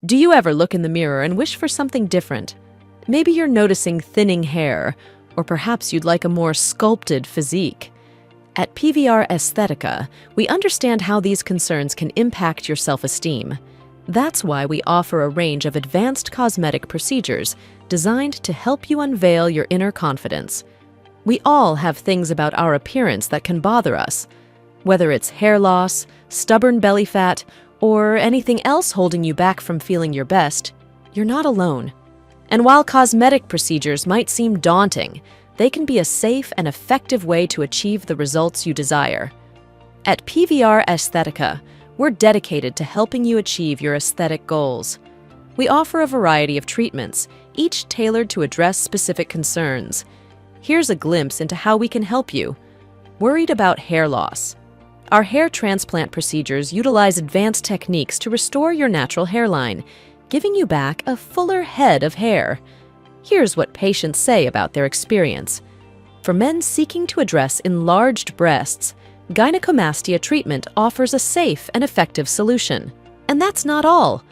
Do you ever look in the mirror and wish for something different? Maybe you're noticing thinning hair, or perhaps you'd like a more sculpted physique. At PVR Aesthetica, we understand how these concerns can impact your self-esteem. That's why we offer a range of advanced cosmetic procedures designed to help you unveil your inner confidence. We all have things about our appearance that can bother us. Whether it's hair loss, stubborn belly fat, or anything else holding you back from feeling your best, you're not alone. And while cosmetic procedures might seem daunting, they can be a safe and effective way to achieve the results you desire. At PVR Aesthetica, we're dedicated to helping you achieve your aesthetic goals. We offer a variety of treatments, each tailored to address specific concerns. Here's a glimpse into how we can help you. Worried about hair loss? Our hair transplant procedures utilize advanced techniques to restore your natural hairline, giving you back a fuller head of hair. Here's what patients say about their experience. For men seeking to address enlarged breasts, Gynecomastia treatment offers a safe and effective solution. And that's not all.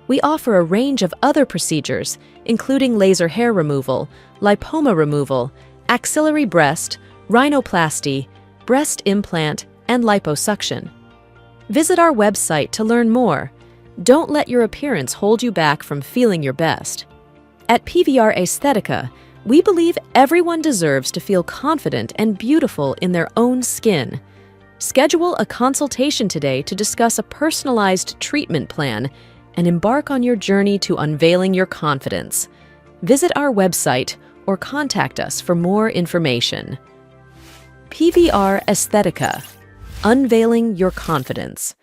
We offer a range of other procedures, including laser hair removal, Lipoma removal, Axillary Breast, Rhinoplasty, breast implant, and Liposuction. Visit our website to learn more. Don't let your appearance hold you back from feeling your best. At PVR Aesthetica, we believe everyone deserves to feel confident and beautiful in their own skin. Schedule a consultation today to discuss a personalized treatment plan and embark on your journey to unveiling your confidence. Visit our website or contact us for more information. PVR Aesthetica, unveiling your confidence.